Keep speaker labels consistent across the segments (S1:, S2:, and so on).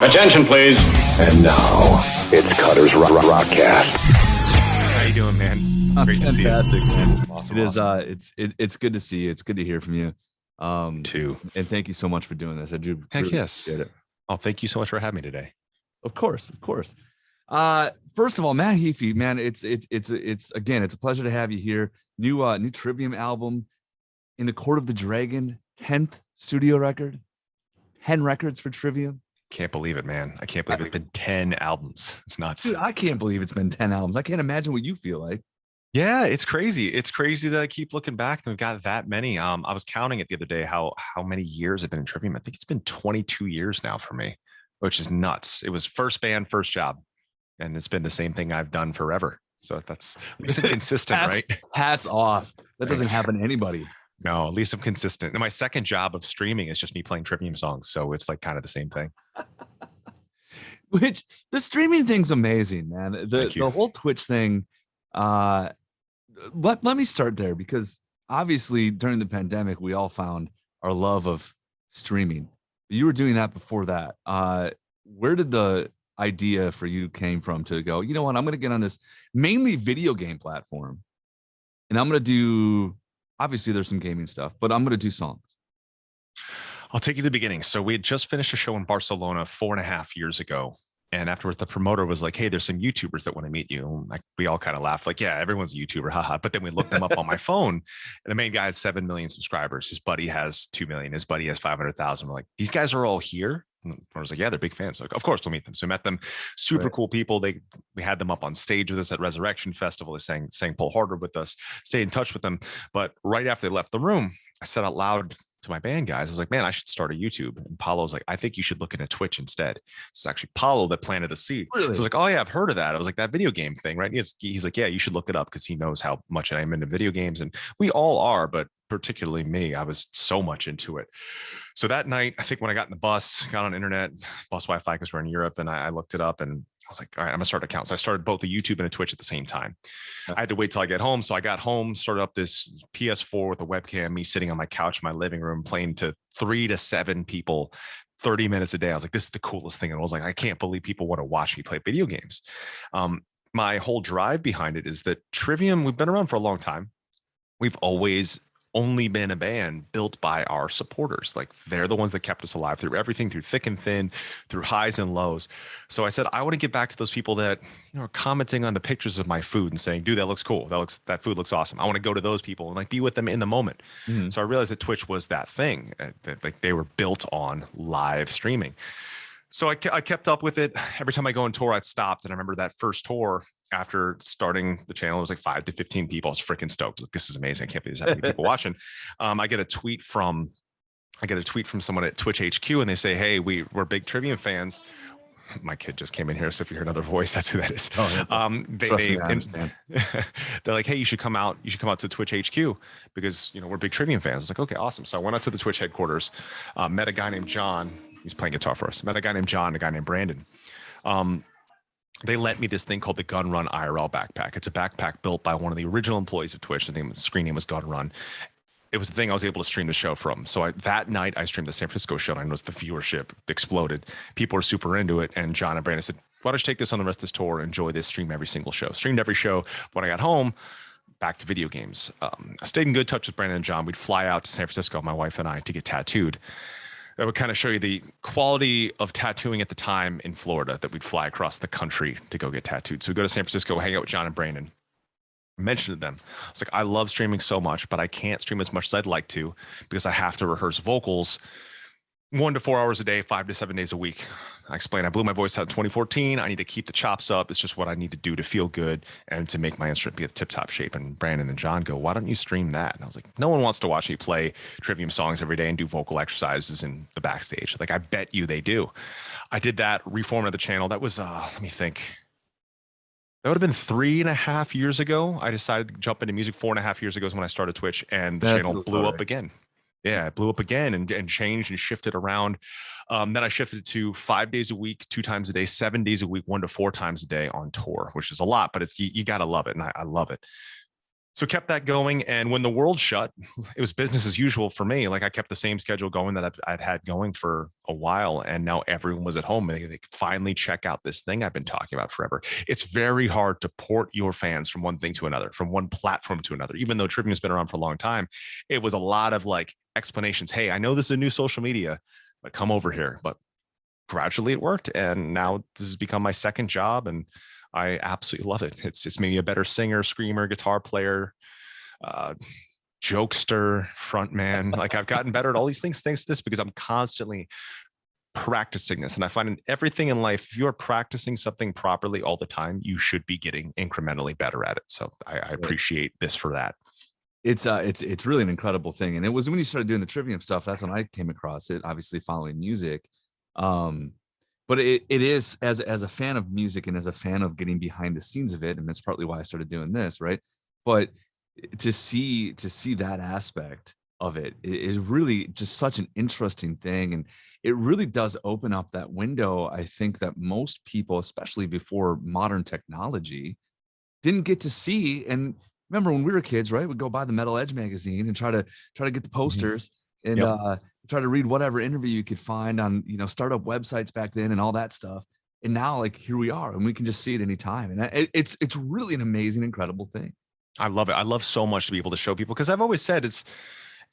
S1: Attention, please.
S2: And now, it's Cutter's Rockcast.
S3: How you doing, man? Great to see you.
S4: Fantastic, man.
S3: Awesome,
S4: It is.
S3: awesome.
S4: It's good to see you. It's good to hear from you.
S3: Too.
S4: And thank you so much for doing this. I do.
S3: Heck
S4: really
S3: yes.
S4: appreciate it.
S3: Oh, thank you so much for having me today.
S4: Of course. First of all, Matt Heafy, man, it's again, it's a pleasure to have you here. New Trivium album, In the Court of the Dragon, 10th studio record, 10 records for Trivium.
S3: Can't believe it, man. I can't believe it's been 10 albums. It's nuts.
S4: Dude, I can't believe it's been 10 albums. I can't imagine what you feel like.
S3: Yeah, it's crazy. It's crazy that I keep looking back and we've got that many. I was counting it the other day, how many years I've been in Trivium. I think it's been 22 years now for me, which is nuts. It was first band, first job. And it's been the same thing I've done forever. So that's at least I'm consistent, right?
S4: Hats off. That doesn't
S3: Thanks.
S4: happen to anybody.
S3: No, at least I'm consistent. And my second job of streaming is just me playing Trivium songs. So it's like kind of the same thing.
S4: Which the streaming thing's amazing, man. The whole Twitch thing. Let me start there, because obviously during the pandemic we all found our love of streaming. You were doing that before that. Where did the idea for you came from to go, you know what, I'm going to get on this mainly video game platform and I'm going to do, obviously there's some gaming stuff, but I'm going to do songs?
S3: I'll take you to the beginning. So we had just finished a show in Barcelona 4.5 years ago. And afterwards, the promoter was like, hey, there's some YouTubers that want to meet you. And like, we all kind of laughed, like, yeah, everyone's a YouTuber, haha. But then we looked them up on my phone. And the main guy has 7 million subscribers. His buddy has 2 million. His buddy has 500,000. We're like, these guys are all here? And I was like, yeah, they're big fans. Like, of course, we'll meet them. So we met them. Super cool people. We had them up on stage with us at Resurrection Festival. They sang Pull Harder with us, stayed in touch with them. But right after they left the room, I said out loud to my band guys, I was like, man, I should start a YouTube. And Paulo's like, I think you should look into Twitch instead. It's actually Paulo that planted the seed.
S4: Really?
S3: So I was like, oh yeah, I've heard of that. I was like, that video game thing, right? He's like, yeah, you should look it up, because he knows how much I'm into video games. And we all are, but particularly me, I was so much into it. So that night, I think when I got in the bus, got on internet, bus Wi-Fi, because we're in Europe, and I looked it up and I was like, all right, I'm gonna start an account. So I started both a YouTube and a Twitch at the same time. I had to wait till I get home. So I got home, started up this PS4 with a webcam, me sitting on my couch in my living room, playing to 3 to 7 people, 30 minutes a day. I was like, this is the coolest thing. And I was like, I can't believe people want to watch me play video games. My whole drive behind it is that Trivium, we've been around for a long time. We've always only been a band built by our supporters. Like, they're the ones that kept us alive through everything, through thick and thin, through highs and lows. So I said, I want to get back to those people that, you know, are commenting on the pictures of my food and saying, dude, that looks cool. That food looks awesome. I want to go to those people and like be with them in the moment. Mm-hmm. So I realized that Twitch was that thing, that like they were built on live streaming. So I kept up with it. Every time I go on tour, I'd stopped. And I remember that first tour, after starting the channel, it was like 5 to 15 people. I was freaking stoked. Like, this is amazing. I can't believe there's that many people watching. I get a tweet from someone at Twitch HQ, and they say, hey, we're big Trivium fans. My kid just came in here, so if you hear another voice, that's who that is. Oh, yeah. They're like, hey, you should come out to Twitch HQ, because, you know, we're big Trivium fans. I was like, okay, awesome. So I went out to the Twitch headquarters, met a guy named John. He's playing guitar for us. Met a guy named John, a guy named Brandon. They lent me this thing called the Gun Run IRL backpack. It's a backpack built by one of the original employees of Twitch. The screen name was Gun Run. It was the thing I was able to stream the show from. So that night I streamed the San Francisco show, and I noticed the viewership exploded. People were super into it. And John and Brandon said, why don't you take this on the rest of this tour, enjoy this, stream every single show. Streamed every show. When I got home, back to video games. I stayed in good touch with Brandon and John. We'd fly out to San Francisco, my wife and I, to get tattooed. That would kind of show you the quality of tattooing at the time in Florida, that we'd fly across the country to go get tattooed. So we go to San Francisco, hang out with John and Brandon. I mentioned to them, I was like, I love streaming so much, but I can't stream as much as I'd like to, because I have to rehearse vocals 1 to 4 hours a day, 5 to 7 days a week. I explained, I blew my voice out in 2014. I need to keep the chops up. It's just what I need to do to feel good and to make my instrument be at tip-top shape. And Brandon and John go, why don't you stream that? And I was like, no one wants to watch me play Trivium songs every day and do vocal exercises in the backstage. Like, I bet you they do. I did that, reformatted the channel. That was, let me think. That would have been 3.5 years ago. I decided to jump into music 4.5 years ago is when I started Twitch, and the channel blew up again. Yeah, it blew up again and changed and shifted around. Then I shifted it to 5 days a week, 2 times a day, 7 days a week, 1 to 4 times a day on tour, which is a lot, but it's you got to love it. And I love it. So kept that going. And when the world shut, it was business as usual for me. Like I kept the same schedule going that I'd had going for a while. And now everyone was at home and they could finally check out this thing I've been talking about forever. It's very hard to port your fans from one thing to another, from one platform to another. Even though Trivium has been around for a long time, it was a lot of like explanations. Hey, I know this is a new social media, but come over here. But gradually it worked. And now this has become my second job. And I absolutely love it. It's made me a better singer, screamer, guitar player, jokester, frontman. Like I've gotten better at all these things thanks to this because I'm constantly practicing this. And I find in everything in life, if you're practicing something properly all the time, you should be getting incrementally better at it. So I appreciate this for that.
S4: It's really an incredible thing. And it was when you started doing the Trivium stuff, that's when I came across it, obviously following music. But it is as a fan of music and as a fan of getting behind the scenes of it, and that's partly why I started doing this, right? But to see that aspect of it is really just such an interesting thing, and it really does open up that window. I think that most people, especially before modern technology, didn't get to see. And remember when we were kids, right? We'd go buy the Metal Edge magazine and try to get the posters and try to read whatever interview you could find on, startup websites back then and all that stuff. And now, like, here we are, and we can just see it anytime. And it's really an amazing, incredible thing.
S3: I love it. I love so much to be able to show people, because I've always said it's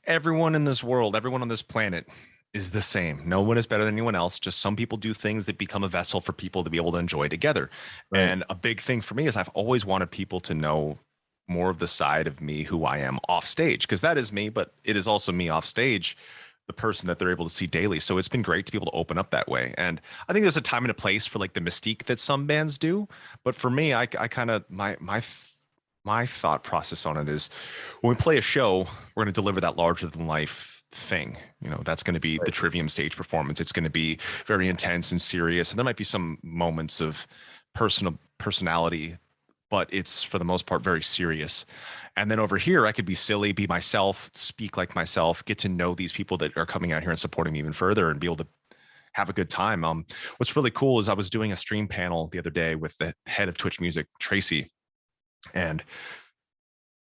S3: everyone in this world, everyone on this planet is the same. No one is better than anyone else. Just some people do things that become a vessel for people to be able to enjoy together. Right. And a big thing for me is I've always wanted people to know more of the side of me, who I am off stage, because that is me, but it is also me off stage, the person that they're able to see daily. So it's been great to be able to open up that way. And I think there's a time and a place for like the mystique that some bands do. But for me, I kind of, my thought process on it is when we play a show, we're going to deliver that larger than life thing. That's going to be the Trivium stage performance. It's going to be very intense and serious. And there might be some moments of personality, but it's for the most part very serious. And then over here, I could be silly, be myself, speak like myself, get to know these people that are coming out here and supporting me even further, and be able to have a good time. What's really cool is I was doing a stream panel the other day with the head of Twitch Music, Tracy, and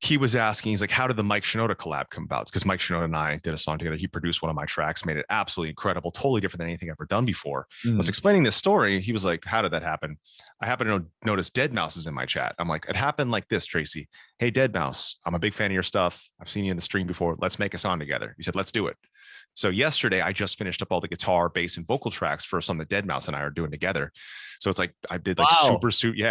S3: he was asking, he's like, how did the Mike Shinoda collab come about? Because Mike Shinoda and I did a song together. He produced one of my tracks, made it absolutely incredible, totally different than anything I've ever done before. I was explaining this story. He was like, how did that happen? I happen to notice Dead Mouse is in my chat. I'm like, it happened like this, Tracy. Hey, Dead Mouse, I'm a big fan of your stuff. I've seen you in the stream before. Let's make a song together. He said, let's do it. So yesterday, I just finished up all the guitar, bass, and vocal tracks for something that Dead Mouse and I are doing together. So it's like I did like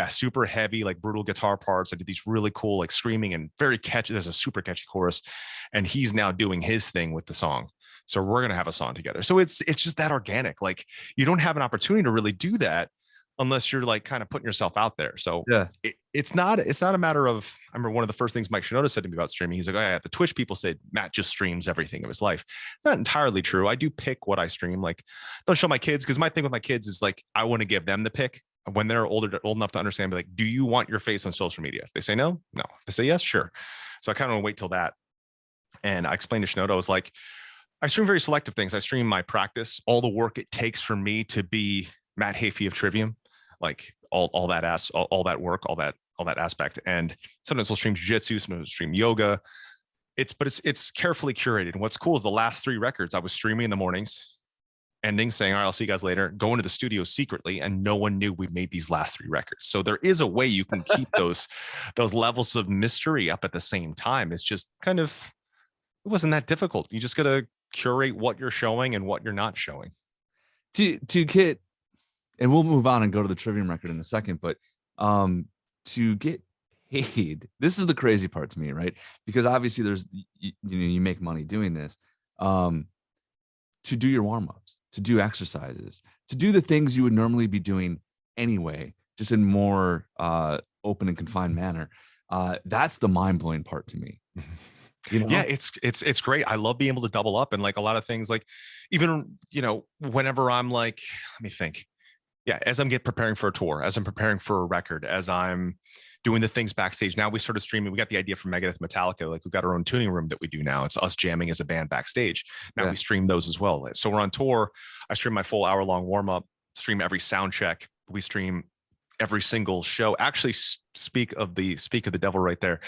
S3: super heavy, like brutal guitar parts. I did these really cool, like screaming and very catchy. There's a super catchy chorus, and he's now doing his thing with the song. So we're gonna have a song together. So it's just that organic. Like you don't have an opportunity to really do that unless you're like kind of putting yourself out there. So it's not a matter of, I remember one of the first things Mike Shinoda said to me about streaming. He's like, oh yeah, the Twitch people said Matt just streams everything of his life. Not entirely true. I do pick what I stream. Like don't show my kids, because my thing with my kids is like, I want to give them the pick when they're old enough to understand, be like, do you want your face on social media? If they say no. If they say yes, sure. So I kind of want to wait till that. And I explained to Shinoda, I was like, I stream very selective things. I stream my practice, all the work it takes for me to be Matt Heafy of Trivium. Like all that work, all that aspect. And sometimes we'll stream jiu-jitsu, sometimes we'll stream yoga. It's carefully curated. And what's cool is the last 3 records I was streaming in the mornings, ending saying, all right, I'll see you guys later, going to the studio secretly, and no one knew we made these last 3 records. So there is a way you can keep those levels of mystery up at the same time. It's just kind of, it wasn't that difficult. You just got to curate what you're showing and what you're not showing.
S4: To get, and we'll move on and go to the Trivium record in a second, but to get paid, this is the crazy part to me, right? Because obviously there's, you make money doing this, to do your warm-ups, to do exercises, to do the things you would normally be doing anyway, just in more open and confined manner. That's the mind-blowing part to me.
S3: Yeah, it's great. I love being able to double up, and like a lot of things, like even, whenever I'm like, let me think. Yeah, as I'm preparing for a tour, as I'm preparing for a record, as I'm doing the things backstage. Now we started streaming. We got the idea from Megadeth, Metallica. Like we've got our own tuning room that we do now. It's us jamming as a band backstage. Now we stream those as well. So we're on tour. I stream my full hour-long warm-up, stream every sound check. We stream every single show. Actually, speak of the devil right there.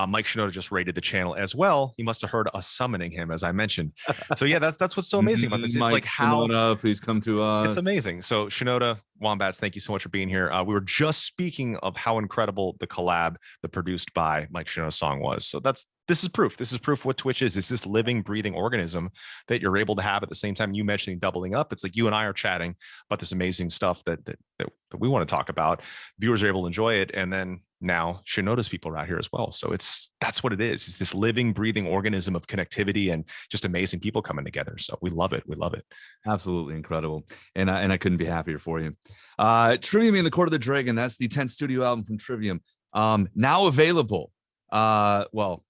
S3: Mike Shinoda just raided the channel as well. He must have heard us summoning him, as I mentioned. So yeah, that's what's so amazing about this. It's
S4: Mike
S3: like how
S4: Shinoda, please come to us.
S3: It's amazing. So Shinoda, Wombats, thank you so much for being here. We were just speaking of how incredible the collab, the produced by Mike Shinoda song was. So this is proof. This is proof what Twitch is. It's this living, breathing organism that you're able to have at the same time. You mentioning doubling up. It's like you and I are chatting about this amazing stuff that we want to talk about. Viewers are able to enjoy it. And then now Shinoda's people are out here as well. So that's what it is. It's this living, breathing organism of connectivity and just amazing people coming together. So we love it. We love it.
S4: Absolutely incredible. And I couldn't be happier for you. Trivium in the Court of the Dragon. That's the 10th studio album from Trivium. Now available. Well,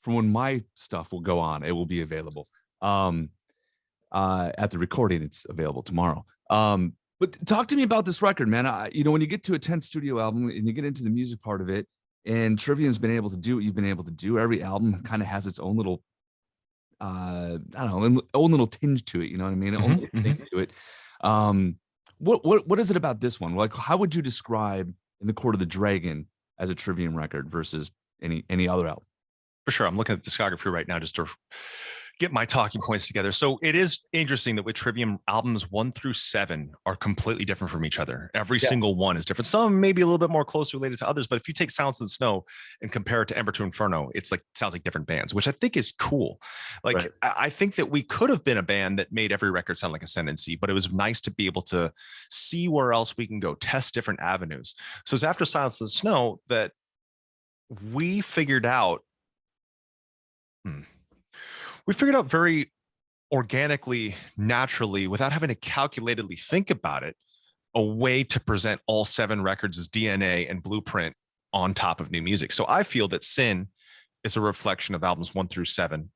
S4: from when my stuff will go on, it will be available. At the recording, it's available tomorrow. But talk to me about this record, man. When you get to a 10th studio album and you get into the music part of it, and Trivium's been able to do what you've been able to do. Every album kind of has its own little, own little tinge to it. You know what I mean? Own little thing to it. What is it about this one? Like, how would you describe In the Court of the Dragon as a Trivium record versus any other album?
S3: For sure. I'm looking at the discography right now just to get my talking points together. So it is interesting that with Trivium, albums 1 through 7 are completely different from each other. Every single one is different. Some maybe a little bit more closely related to others, but if you take Silence of the Snow and compare it to Ember to Inferno, it's like sounds like different bands, which I think is cool. Like right. I think that we could have been a band that made every record sound like Ascendancy, but it was nice to be able to see where else we can go, test different avenues. So it's after Silence of the Snow that we figured out very organically, naturally, without having to calculatedly think about it, a way to present all 7 records as DNA and blueprint on top of new music. So I feel that Sin is a reflection of albums 1 through 7,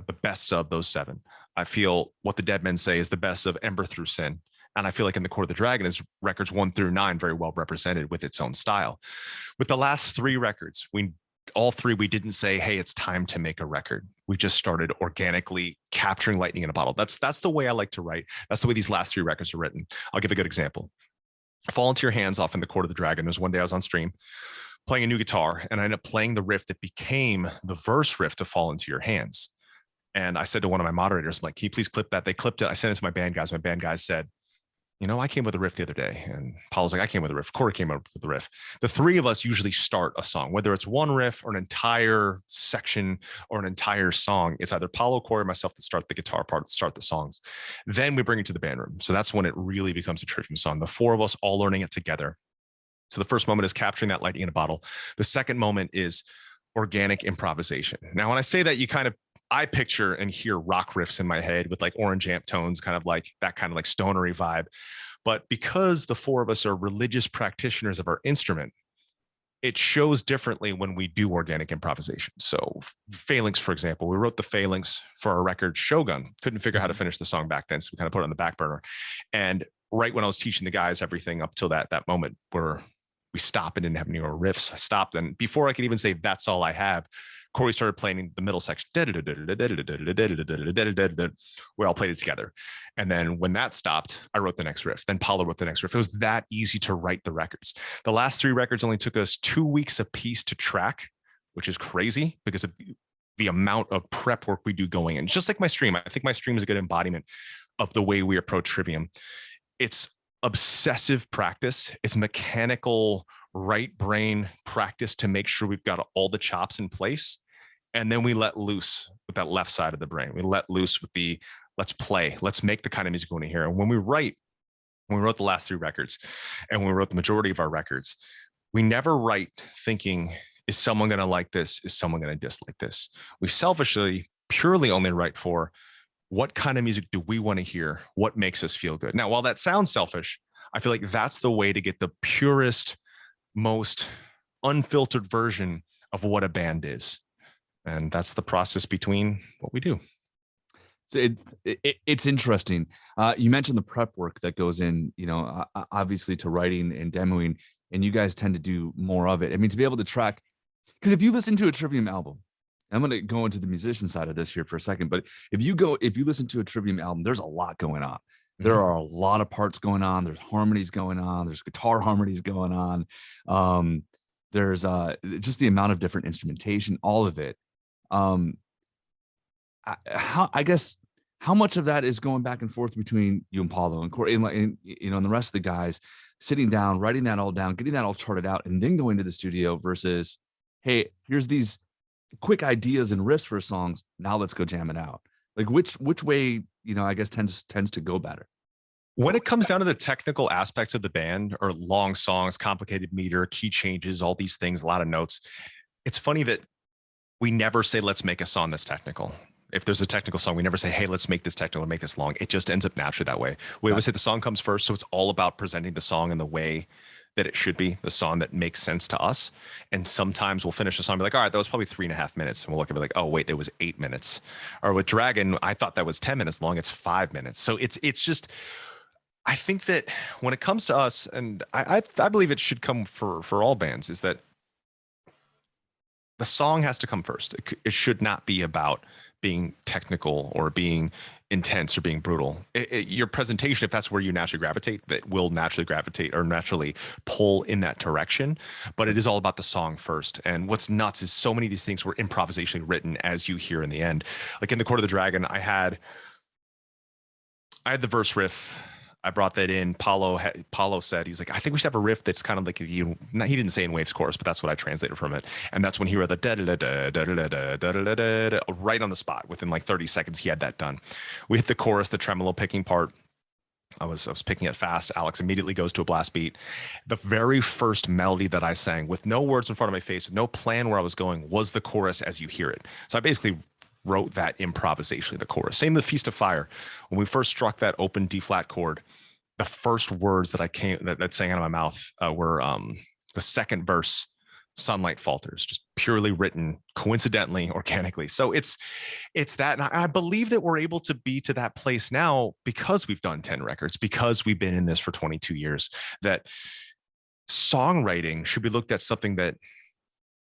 S3: the best of those 7. I feel What the Dead Men Say is the best of Ember through Sin. And I feel like In the Court of the Dragon is records 1 through 9 very well represented with its own style. With the last 3 records, all 3, we didn't say, hey, it's time to make a record. We just started organically capturing lightning in a bottle. That's the way I like to write. That's the way these last 3 records are written. I'll give a good example. Fall Into Your Hands off In the Court of the Dragon. There was one day I was on stream playing a new guitar, and I ended up playing the riff that became the verse riff to Fall Into Your Hands. And I said to one of my moderators, I'm like, can you please clip that? They clipped it. I sent it to my band guys. My band guys said, I came with a riff the other day. And Paul's like, I came with a riff. Corey came up with the riff. The 3 of us usually start a song, whether it's one riff or an entire section or an entire song. It's either Paulo, Corey, or myself that start the guitar part, to start the songs. Then we bring it to the band room. So that's when it really becomes a Trivium song. The 4 of us all learning it together. So the first moment is capturing that lightning in a bottle. The second moment is organic improvisation. Now, when I say that, I picture and hear rock riffs in my head with like orange amp tones, kind of like that kind of like stonery vibe. But because the 4 of us are religious practitioners of our instrument, it shows differently when we do organic improvisation. So Phalanx, for example, we wrote the Phalanx for our record Shogun. Couldn't figure out how to finish the song back then, so we kind of put it on the back burner. And right when I was teaching the guys everything up till that moment where we stopped and didn't have any more riffs, I stopped. And before I could even say, that's all I have, Corey started playing the middle section. We all played it together. And then when that stopped, I wrote the next riff. Then Paulo wrote the next riff. It was that easy to write the records. The last 3 records only took us 2 weeks apiece to track, which is crazy because of the amount of prep work we do going in. Just like my stream. I think my stream is a good embodiment of the way we approach Trivium. It's obsessive practice. It's mechanical right brain practice to make sure we've got all the chops in place. And then we let loose with that left side of the brain. We let loose with the let's play, let's make the kind of music we want to hear. And when we wrote the last 3 records and when we wrote the majority of our records, we never write thinking, is someone going to like this? Is someone going to dislike this? We selfishly, purely only write for what kind of music do we want to hear? What makes us feel good? Now, while that sounds selfish, I feel like that's the way to get the purest, most unfiltered version of what a band is. And that's the process between what we do.
S4: So it's interesting. You mentioned the prep work that goes in, obviously to writing and demoing, and you guys tend to do more of it. I mean, to be able to track, because if you listen to a Trivium album, I'm going to go into the musician side of this here for a second, but if you listen to a Trivium album, there's a lot going on. There are a lot of parts going on. There's harmonies going on. There's guitar harmonies going on. There's just the amount of different instrumentation, all of it. I guess how much of that is going back and forth between you and Paulo and Corey and the rest of the guys sitting down, writing that all down, getting that all charted out, and then going to the studio versus, hey, here's these quick ideas and riffs for songs. Now let's go jam it out. Like which way, I guess tends to go better.
S3: When it comes down to the technical aspects of the band, or long songs, complicated meter, key changes, all these things, a lot of notes, it's funny that we never say, let's make a song that's technical. If there's a technical song, we never say, hey, let's make this technical and make this long. It just ends up naturally that way. We always say the song comes first. So it's all about presenting the song in the way that it should be, the song that makes sense to us. And sometimes we'll finish the song and be like, all right, that was probably 3.5 minutes. And we'll look at it like, oh, wait, there was 8 minutes. Or with Dragon, I thought that was 10 minutes long. It's 5 minutes. So it's just, I think that when it comes to us, and I believe it should come for all bands, is that the song has to come first. It should not be about being technical or being intense or being brutal. Your presentation, if that's where you naturally gravitate, that will naturally gravitate or naturally pull in that direction. But it is all about the song first. And what's nuts is so many of these things were improvisationally written, as you hear in the end. Like in the Court of the Dragon, I had the verse riff. I brought that in. Paulo said, he's like, I think we should have a riff that's kind of like, he didn't say in Waves chorus, but that's what I translated from it. And that's when he wrote the da da da da da da da da da right on the spot. Within like 30 seconds, he had that done. We hit the chorus, the tremolo picking part. I was picking it fast. Alex immediately goes to a blast beat. The very first melody that I sang, with no words in front of my face, no plan where I was going, was the chorus as you hear it. So I basically wrote that improvisationally, the chorus. Same with Feast of Fire. When we first struck that open D flat chord, the first words that sang out of my mouth were the second verse, sunlight falters, just purely written coincidentally, organically. So it's that. And I believe that we're able to be to that place now because we've done 10 records, because we've been in this for 22 years, that songwriting should be looked at something that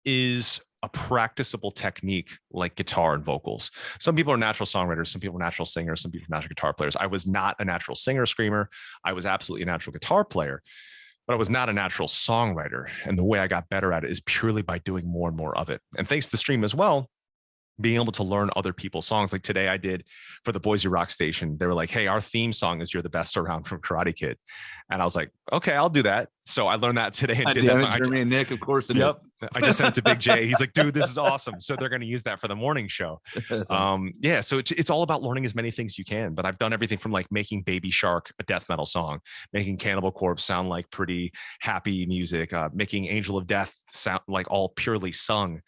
S3: is a practicable technique like guitar and vocals. Some people are natural songwriters, some people are natural singers, some people are natural guitar players. I was not a natural singer screamer. I was absolutely a natural guitar player, but I was not a natural songwriter. And the way I got better at it is purely by doing more and more of it. And thanks to the stream as well, being able to learn other people's songs. Like today I did for the Boise Rock Station. They were like, hey, our theme song is You're the Best Around from Karate Kid. And I was like, okay, I'll do that. So I learned that today and did that song.
S4: Jeremy and Nick, of course.
S3: I just sent it to Big J. He's like, dude, this is awesome. So they're going to use that for the morning show. Yeah. So it's all about learning as many things you can, but I've done everything from like making Baby Shark a death metal song, making Cannibal Corpse sound like pretty happy music, making Angel of Death sound like all purely sung.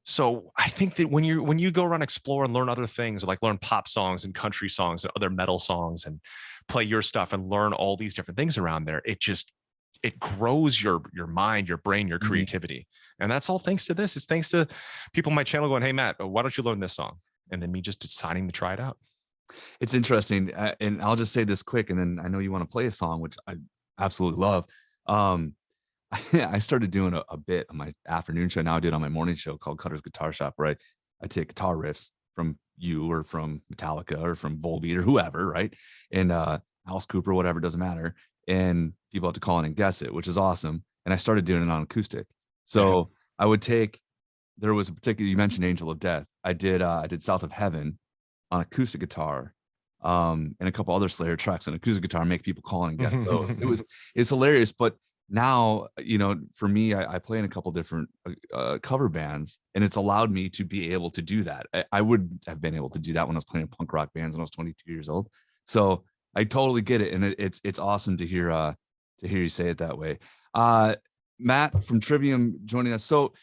S3: So I think that when you go around, explore and learn other things, like learn pop songs and country songs and other metal songs and play your stuff and learn all these different things around there, it grows your mind, your brain, your creativity. And that's all thanks to this. It's thanks to people on my channel going, hey, Matt, why don't you learn this song? And then me just deciding to try it out.
S4: It's interesting. And I'll just say this quick, and then I know you want to play a song, which I absolutely love. I started doing a bit on my afternoon show. Now I do it on my morning show called Cutter's Guitar Shop, right? I take guitar riffs from you or from Metallica or from Volbeat or whoever, right? And Alice Cooper, whatever, doesn't matter. And people have to call in and guess it, which is awesome. And I started doing it on acoustic. So I would there was a particular, you mentioned Angel of Death. I did South of Heaven on acoustic guitar, and a couple other Slayer tracks on acoustic guitar, make people call in and guess those. It's hilarious. But now, for me, I play in a couple different cover bands, and it's allowed me to be able to do that. I would have been able to do that when I was playing in punk rock bands when I was 22 years old. So I totally get it, and it's awesome to hear you say it that way. Matt from Trivium joining us. So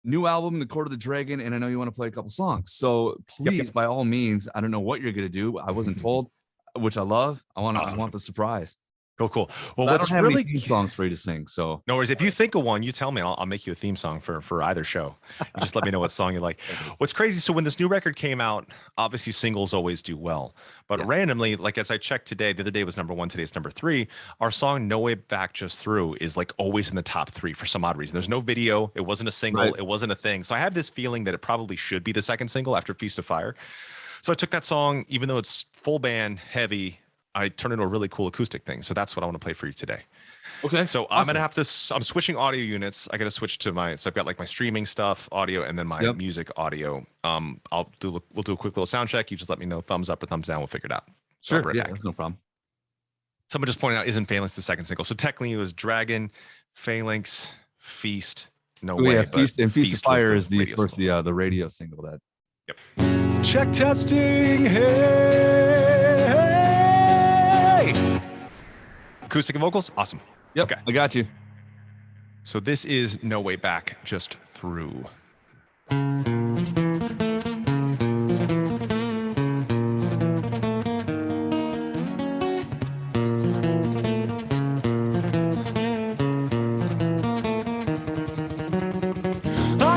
S4: new album, The Court of the Dragon, and I know you want to play a couple songs. So please, by all means, I don't know what you're gonna do. I wasn't told, which I love. I want the surprise.
S3: Cool. Well,
S4: what's really theme songs for you to sing? So
S3: no worries. If you think of one, you tell me. I'll make you a theme song for either show. You just let me know what song you like. What's crazy? So when this new record came out, obviously singles always do well, but randomly, like as I checked today, the other day was #1, today it's #3. Our song "No Way Back Just Through" is like always in the top 3 for some odd reason. There's no video. It wasn't a single. It wasn't a thing. So I have this feeling that it probably should be the second single after Feast of Fire. So I took that song, even though it's full band, heavy, I turned into a really cool acoustic thing. So that's what I want to play for you today.
S4: Okay.
S3: So
S4: awesome.
S3: I'm gonna have to. I'm switching audio units. I got to switch to my. So I've got like my streaming stuff, audio, and then my music audio. We'll do a quick little sound check. You just let me know thumbs up or thumbs down. We'll figure it out.
S4: Sure. Yeah, that's no problem.
S3: Someone just pointed out, isn't Phalanx the second single? So technically it was Dragon, Phalanx, Feast. No way.
S4: Yeah,
S3: but
S4: Feast of Fire is the first
S3: single.
S4: the radio single that.
S3: Yep. Check testing. Hey. Acoustic and vocals, awesome.
S4: Yep, okay. I got you.
S3: So this is No Way Back, just through. I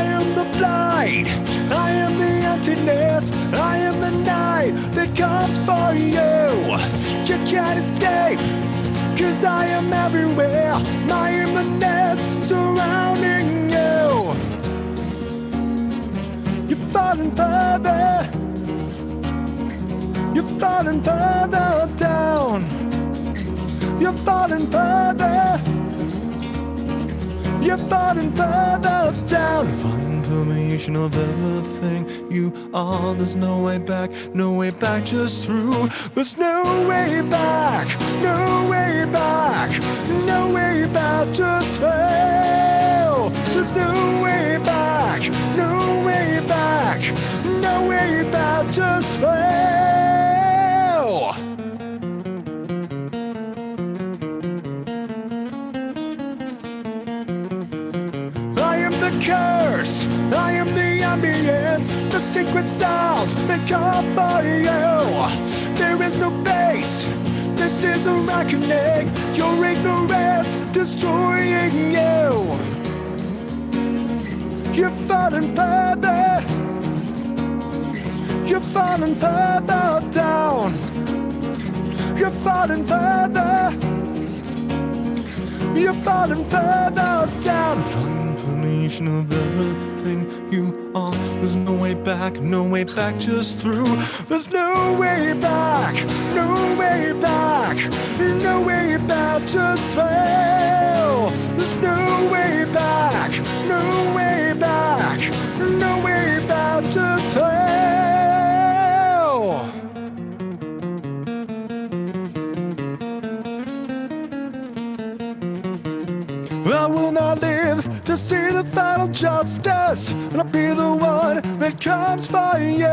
S3: am the blind, I am the emptiness, I am the night that comes for you. You can't escape. 'Cause I am everywhere, my immanence surrounding you. You're falling further, you're falling further down. You're falling further, you're falling further down. Confirmation of everything you are. There's no way back, just through. There's no way back, no way back, no way back, just fail. There's no way back, no way back, no way back, just fail. I am the curse, I am the ambience, the secret sounds that come for you. There is no base, this is a reckoning, your ignorance destroying you. You're falling further, you're falling further down. You're falling further, you're falling further down. Confirmation of everything you are. There's no way back, just through. There's no way back, no way back, no way back, just fail. There's no way back, no way back, no way back, just fail. I will not live to see the final justice, and I'll be the one that comes for you.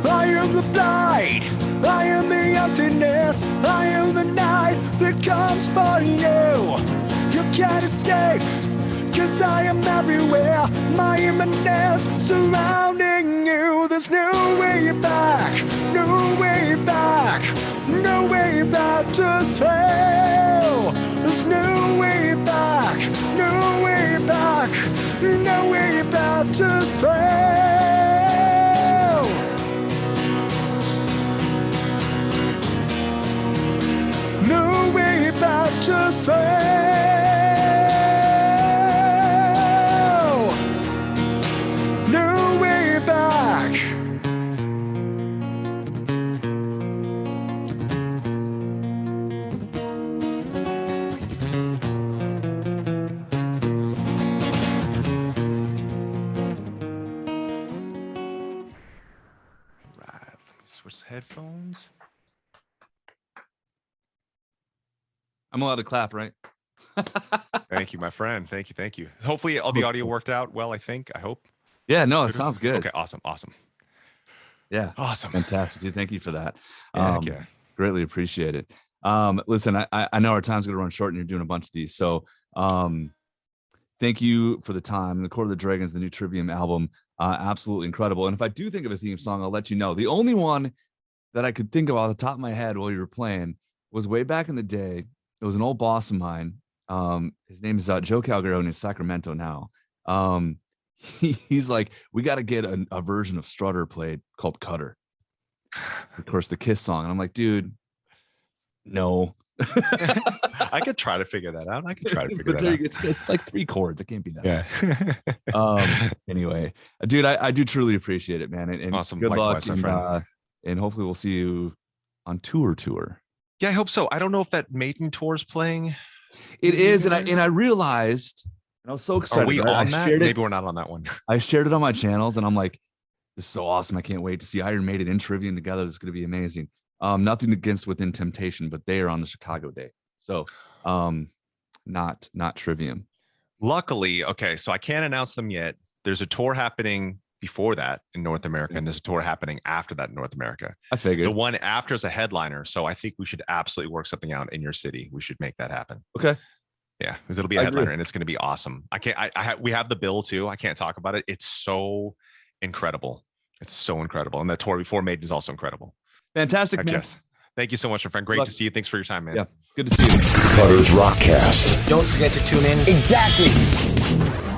S3: I am the blind, I am the emptiness, I am the night that comes for you. You can't escape. 'Cause I am everywhere, my immanence surrounding you. There's no way back, no way back, no way back, just fail. There's no way back, no way back, no way back, just fail. No way back, just fail. Switch headphones.
S4: I'm allowed to clap, right?
S3: Thank you, my friend. Thank you. Hopefully all the audio worked out well, I hope.
S4: Yeah, no, it sounds good.
S3: Okay, awesome.
S4: Yeah.
S3: Awesome.
S4: Fantastic. Dude, thank you for that.
S3: Yeah.
S4: Greatly appreciate it. Listen, I know our time's going to run short and you're doing a bunch of these. So thank you for the time. The Court of the Dragons, the new Trivium album, absolutely incredible. And if I do think of a theme song, I'll let you know. The only one that I could think of off the top of my head while you were playing was way back in the day. It was an old boss of mine. His name is Joe Calgarone in Sacramento now. He's like, we got to get a version of Strutter played called Cutter. Of course, the Kiss song. And I'm like, dude, no.
S3: I could try to figure that out.
S4: It's like 3 chords. It can't be that.
S3: Yeah.
S4: Anyway, dude, I do truly appreciate it, man. And
S3: Awesome.
S4: Good
S3: Likewise,
S4: luck,
S3: my friend.
S4: and hopefully we'll see you on tour.
S3: Yeah, I hope so. I don't know if that Maiden tour is playing.
S4: It is, and I realized, and I was so excited.
S3: Are we
S4: right?
S3: on that? Maybe we're not on that one.
S4: I shared it on my channels, and I'm like, this is so awesome. I can't wait to see Iron Maiden and Trivium together. It's going to be amazing. Nothing against Within Temptation, but they are on the Chicago date. So not Trivium.
S3: Luckily, okay, so I can't announce them yet. There's a tour happening before that in North America, and there's a tour happening after that in North America.
S4: I figured
S3: the one after is a headliner, so I think we should absolutely work something out in your city. We should make that happen.
S4: Okay.
S3: Yeah, because it'll be a headliner and it's going to be awesome. We have the bill too. I can't talk about it. It's so incredible. It's so incredible, and the tour before Maiden is also incredible.
S4: Fantastic, man.
S3: Yes. Thank you so much, my friend. Great to see you. Thanks for your time, man.
S4: Yeah, good to see you.
S2: Cutter's Rockcast.
S1: Don't forget to tune in.
S5: Exactly.